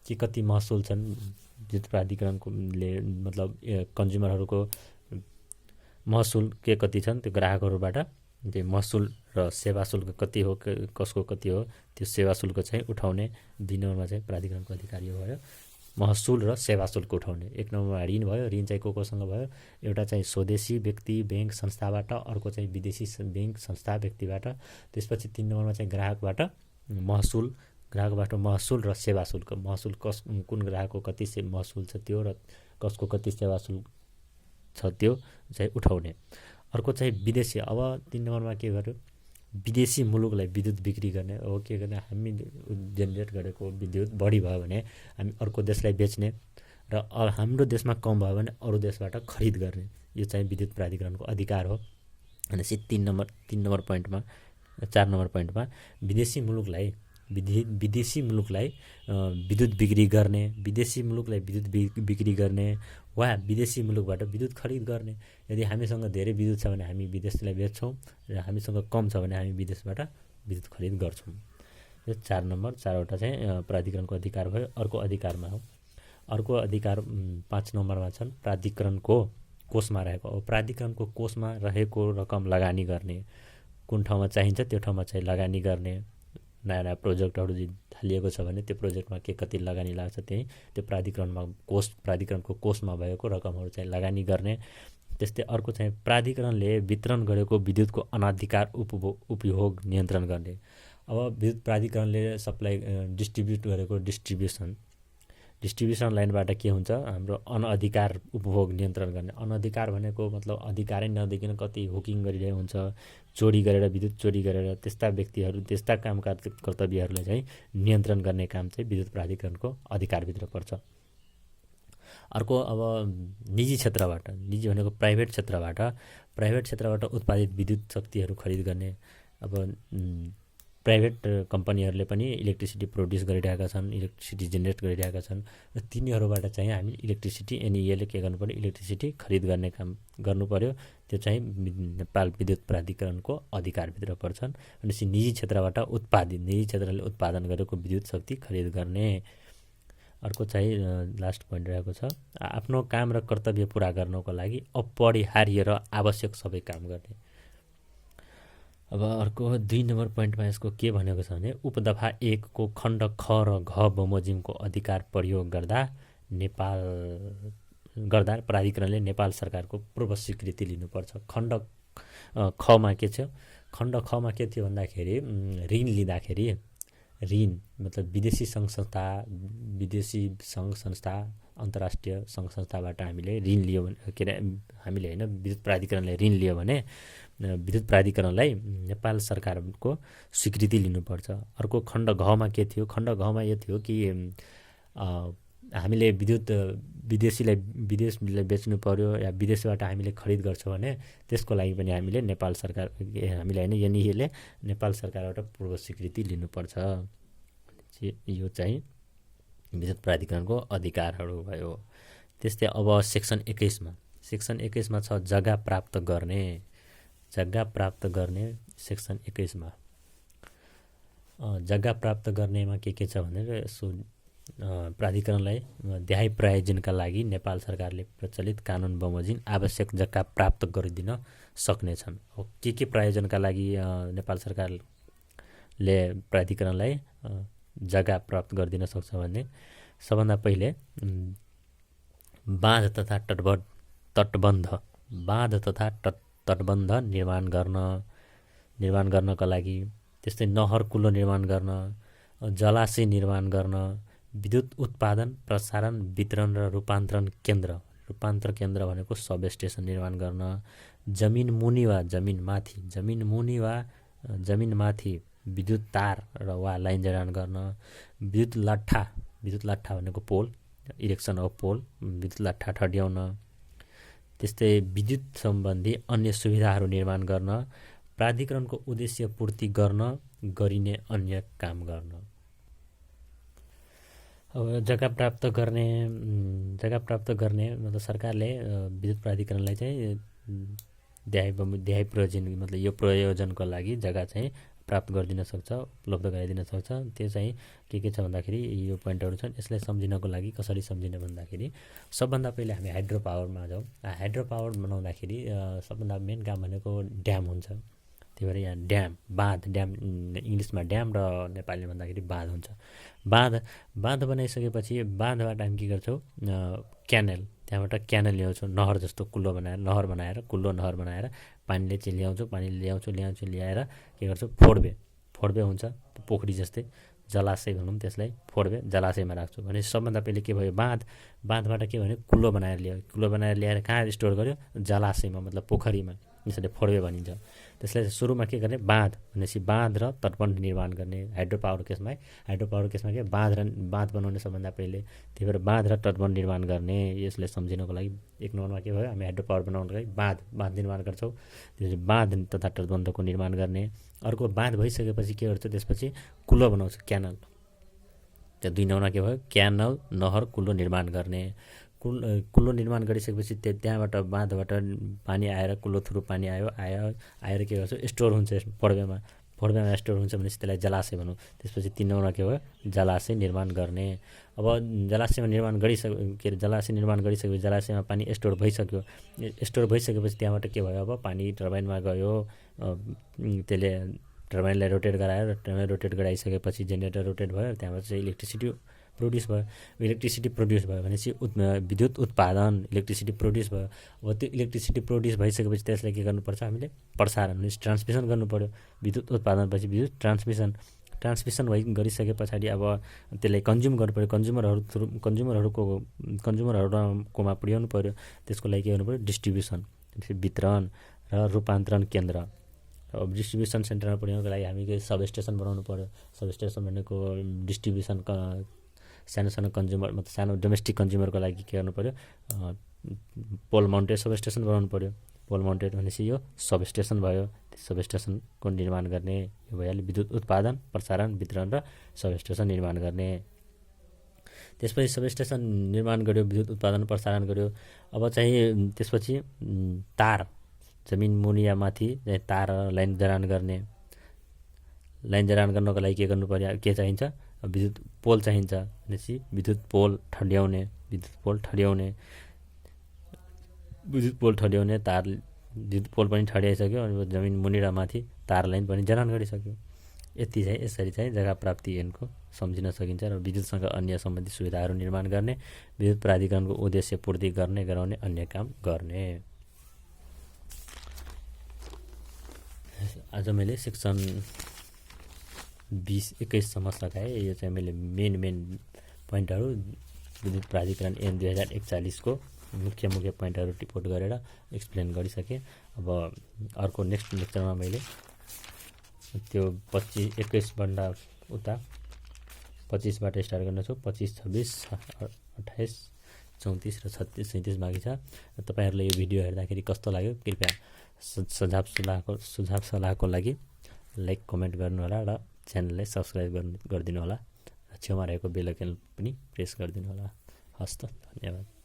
के कति महसुल छन् विद्युत प्राधिकरणले मतलब कन्ज्युमरहरूको महसुल के कति छन् त्यो ग्राहकहरूबाट त्यो महसुल र सेवा शुल्क कति हो कसको कति हो त्यो सेवा शुल्क चाहिँ उठाउने 2 नम्बरमा चाहिँ प्राधिकरणको अधिकार यो भयो महसुल र सेवा शुल्क उठाउने। 1 नम्बरमा ऋण भयो, ऋण चाहिँ कोसँग भयो, एउटा चाहिँ स्वदेशी व्यक्ति ब्याङ्क संस्थाबाट, अर्को चाहिँ विदेशी ब्याङ्क संस्था व्यक्तिबाट। त्यसपछि 3 नम्बरमा चाहिँ ग्राहकबाट महसुल, ग्राहकबाट महसुल र सेवा शुल्क, महसुल कुन ग्राहकको कति महसुल छ त्यो र कसको कति सेवा शुल्क छ त्यो चाहिँ उठाउने। अर्को चाहिँ विदेशी, अब 3 नम्बरमा के गर्यो विदेशी मुलुकलाई विद्युत बिक्री गर्ने। अब के गर्ने हामी जेनेरेट गरेको विद्युत बढी भयो भने हामी अर्को देशलाई बेच्ने र हाम्रो देशमा कम भयो भने अरू देशबाट खरिद गर्ने, यो चाहिँ विद्युत प्राधिकरणको अधिकार हो। भनेपछि 3 नम्बर पोइन्टमा 4 नम्बर पोइन्टमा विदेशी मुलुकलाई विद्युत बिक्री गर्ने, विदेशी मुलुकलाई विद्युत बिक्री गर्ने वा विदेशी मुलुकबाट विद्युत खरिद गर्ने। यदि हामीसँग धेरै विद्युत छ भने हामी विदेशलाई बेच्छौँ र हामीसँग कम छ भने हामी विदेशबाट विद्युत खरिद गर्छौँ। यो 4 नम्बर 4वटा चाहिँ प्राधिकरणको अधिकार भयो। अर्को अधिकारमा हो, अर्को अधिकार 5 नम्बरमा छन् प्राधिकरणको कोषमा रहेको। अब प्राधिकरणको कोषमा रहेको रकम लगानी गर्ने, कुन ठाउँमा चाहिन्छ त्यो ठाउँमा चाहिँ लगानी गर्ने। नयाँ प्रोजेक्टहरू थालिएको छ भने त्यो प्रोजेक्टमा के कति लगानी लाग्छ त्यही त्यो प्राधिकरणको कोषमा भएको रकमहरू चाहिँ लगानी गर्ने। त्यस्तै अर्को चाहिँ प्राधिकरणले वितरण गरेको विद्युतको अनाधिकार उपयोग नियन्त्रण गर्ने। अब विद्युत प्राधिकरणले सप्लाई डिस्ट्रिब्युट गरेको डिस्ट्रिब्युसन लाइनबाट के हुन्छ हाम्रो अनअधिकार उपभोग नियन्त्रण गर्ने। अनअधिकार भनेको मतलब अधिकारै नदेखिन कति हुकिङ गरिरहेको हुन्छ, चोरी गरेर विद्युत चोरी गरेर त्यस्ता व्यक्तिहरू त्यस्ता कामका कर्तव्यहरूलाई चाहिँ नियन्त्रण गर्ने काम चाहिँ विद्युत प्राधिकरणको अधिकारभित्र पर्छ। अर्को अब निजी क्षेत्रबाट, निजी भनेको प्राइभेट क्षेत्रबाट उत्पादित विद्युत शक्तिहरू खरिद गर्ने। अब प्राइभेट कम्पनीहरूले पनि इलेक्ट्रिसिटी प्रोड्युस गरिरहेका छन्, इलेक्ट्रिसिटी जेनेरेट गरिरहेका छन् र तिनीहरूबाट चाहिँ हामी इलेक्ट्रिसिटी एनइएले के गर्नु पर्यो इलेक्ट्रिसिटी खरिद गर्ने काम गर्नु पर्यो। त्यो चाहिँ नेपाल विद्युत प्राधिकरणको अधिकारभित्र पर्छन्। भनेपछि निजी क्षेत्रले उत्पादन गरेको विद्युत शक्ति खरिद गर्ने। अर्को चाहिँ लास्ट पोइन्ट रहेको छ आफ्नो काम र कर्तव्य पुरा गर्नको लागि अपरिहार्य र आवश्यक सबै काम गर्ने। अब अर्को 2 नम्बर पोइन्टमा यसको के भनेको छ भने उपदफा 1 को खण्ड ख र घ बमोजिमको अधिकार प्रयोग गर्दा प्राधिकरणले नेपाल सरकारको पूर्व स्वीकृति लिनुपर्छ। खण्ड खमा के थियो? खण्ड खमा के थियो भन्दाखेरि ऋण लिँदाखेरि ऋण मतलब विदेशी सङ्घ संस्था अन्तर्राष्ट्रिय सङ्घ संस्थाबाट हामीले ऋण लियो भने के अरे हामीले होइन विद्युत प्राधिकरणले ऋण लियो भने विद्युत प्राधिकरणलाई नेपाल सरकारको स्वीकृति लिनुपर्छ। अर्को खण्ड घमा के थियो? खण्ड घमा यो थियो कि हामीले विदेशलाई बेच्नु पर्यो या विदेशबाट हामीले खरिद गर्छौँ भने त्यसको लागि पनि हामीले नेपाल सरकार हामीले होइन एनइएले नेपाल सरकारबाट पूर्व स्वीकृति लिनुपर्छ। यो चाहिँ विद्युत प्राधिकरणको अधिकारहरू भयो। त्यस्तै अब सेक्सन 21मा छ जग्गा प्राप्त गर्ने। सेक्सन 21मा जग्गा प्राप्त गर्नेमा के छ भनेर यसो प्राधिकरणलाई देहाय प्रायोजनका लागि नेपाल सरकारले प्रचलित कानुन बमोजिम आवश्यक जग्गा प्राप्त गरिदिन सक्नेछन्। के प्रायोजनका लागि नेपाल सरकारले प्राधिकरणलाई जग्गा प्राप्त गरिदिन सक्छ भने सबभन्दा पहिले बाँध तथा तटबन्ध निर्माण गर्नका लागि, त्यस्तै नहर कुलो निर्माण गर्न, जलाशय निर्माण गर्न, विद्युत उत्पादन प्रसारण वितरण र रूपान्तरण केन्द्र भनेको सब स्टेसन निर्माण गर्न, जमिन मुनि वा जमिन माथि विद्युत तार वा लाइन जडान गर्न, विद्युत लाठा भनेको पोल, इरेक्सन अफ पोल, विद्युत लाठा ठड्याउन, त्यस्तै विद्युत सम्बन्धी अन्य सुविधाहरू निर्माण गर्न, प्राधिकरणको उद्देश्य पूर्ति गर्न गरिने अन्य काम गर्न। अब जग्गा प्राप्त गर्ने मतलब सरकारले विद्युत प्राधिकरणलाई चाहिँ देहाय प्रयोजन मतलब यो प्रयोजनको लागि जग्गा चाहिँ प्राप्त गरिदिन सक्छ, उपलब्ध गराइदिन सक्छ। त्यो चाहिँ के छ भन्दाखेरि यो पोइन्टहरू छन्। यसलाई सम्झिनको लागि कसरी सम्झिने भन्दाखेरि सबभन्दा पहिले हामी हाइड्रो पावरमा जाउँ। हाइड्रो पावर बनाउँदाखेरि सबभन्दा मेन काम भनेको ड्याम हुन्छ। त्यही भएर यहाँ ड्याम, बाँध, ड्याम इङ्ग्लिसमा ड्याम र नेपालीमा भन्दाखेरि बाँध हुन्छ। बाँध बनाइसकेपछि बाँधबाट हामी के गर्छौँ, क्यानल, त्यहाँबाट क्यानल ल्याउँछौँ, नहर जस्तो नहर बनाएर पानीले चाहिँ ल्याएर के गर्छौँ, फोडबे हुन्छ, पोखरी जस्तै जलाशय भनौँ त्यसलाई, फोडबे जलाशयमा राख्छौँ। भने सबभन्दा पहिले के भयो, बाँधबाट के भन्यो, कुल्लो बनाएर ल्याएर कहाँ स्टोर गर्यो, जलाशयमा, मतलब पोखरीमा, यसरी फोडबे भनिन्छ। त्यसलाई सुरुमा के गर्ने, बाँध भनेपछि बाँध र तटबन्ध निर्माण गर्ने। हाइड्रो पावर केसमा के बाँध बनाउने सबभन्दा पहिले। त्यही भएर बाँध र तटबन्ध निर्माण गर्ने। यसलाई सम्झिनको लागि 1 नम्बरमा के भयो, हामी हाइड्रो पावर बनाउनको लागि बाँध निर्माण गर्छौँ। त्यसपछि बाँध तथा तटबन्धको निर्माण गर्ने। अर्को बाँध भइसकेपछि के गर्छ, त्यसपछि कुल्लो बनाउँछ, क्यानल। त्यो 2 नम्बरमा के भयो, क्यानल, नहर, कुल्लो निर्माण गर्ने। कुल्लो निर्माण गरिसकेपछि त्यहाँबाट बाँधबाट पानी आएर कुल्लो थ्रु पानी आएर के गर्छ, स्टोर हुन्छ फोडबेमा स्टोर हुन्छ भनेपछि त्यसलाई जलाशय भनौँ। त्यसपछि 3 नम्बरमा के भयो, जलाशय निर्माण गर्ने। अब जलाशय निर्माण गरिसकेपछि जलाशयमा पानी स्टोर भइसकेपछि त्यहाँबाट के भयो, अब पानी टर्बाइनमा गयो, त्यसले टर्बाइनलाई रोटेट गराइसकेपछि जेनेरेटर रोटेट भयो, त्यहाँबाट चाहिँ इलेक्ट्रिसिटी प्रोड्युस भयो भनेपछि विद्युत उत्पादन, इलेक्ट्रिसिटी प्रोड्युस भयो। अब त्यो इलेक्ट्रिसिटी प्रोड्युस भइसकेपछि त्यसलाई के गर्नुपर्छ, हामीले प्रसारण भनेपछि ट्रान्समिसन गर्नु पऱ्यो। विद्युत उत्पादनपछि विद्युत ट्रान्समिसन गरिसके पछाडि अब त्यसलाई कन्ज्युम गर्नु पऱ्यो, कन्ज्युमरहरूकोमा पुर्याउनु पऱ्यो। त्यसको लागि के गर्नु पऱ्यो, डिस्ट्रिब्युसन, वितरण र रूपान्तरण केन्द्र। अब डिस्ट्रिब्युसन सेन्टरमा पुर्याउनुको लागि हामी सबस्टेसन बनाउनु पऱ्यो। सबस्टेसन भनेको डिस्ट्रिब्युसन सानो कन्ज्युमर, मतलब सानो डोमेस्टिक कन्ज्युमरको लागि के गर्नु पऱ्यो, पोल माउन्टेड सबस्टेसन बनाउनु पऱ्यो। पोल माउन्टेड भनेपछि यो सबस्टेसन भयो। सबस्टेसनको निर्माण गर्ने यो भइहाल्यो। विद्युत उत्पादन, प्रसारण, वितरण र सबस्टेसन निर्माण गर्ने। त्यसपछि सबस्टेसन निर्माण गर्यो, विद्युत उत्पादन प्रसारण गर्यो। अब चाहिँ त्यसपछि तार, जमिन मुनि या माथि तार लाइन जडान गर्नको लागि के गर्नु पर्यो, के चाहिन्छ, विद्युत पोल चाहिन्छ भनेपछि विद्युत पोल ठड्याउने, तार, विद्युत पोल पनि ठड्याइसक्यो। अनि जमिन मुनि र माथि तार लाइन पनि जडान गरिसक्यो। यसरी चाहिँ जग्गा प्राप्ति ऐनको सम्झिन सकिन्छ। र विद्युतसँग अन्य सम्बन्धित सुविधाहरू निर्माण गर्ने, विद्युत प्राधिकरणको उद्देश्य पूर्ति गराउने अन्य काम गर्ने। आज मैले सेक्सन 20-21 सम्म सकाएँ। यो चाहिँ मैले मेन पोइन्टहरू विद्युत प्राधिकरण ऐन 2041 को मुख्य पोइन्टहरू टिपोट गरेर एक्सप्लेन गरिसकेँ। अब अर्को नेक्स्ट लेक्चरमा मैले त्यो 21 उता 25बाट स्टार्ट गर्नेछु। 25, 26, 28, 34 र 36, 37 बाँकी छ। तपाईँहरूलाई यो भिडियो हेर्दाखेरि कस्तो लाग्यो, कृपया सुझाव सल्लाहको लागि लाइक, कमेन्ट गर्नुहोला र च्यानललाई सब्सक्राइब गरिदिनु होला। छेउमा रहेको बेल आइकन पनि प्रेस गरिदिनु होला। हस्त, धन्यवाद।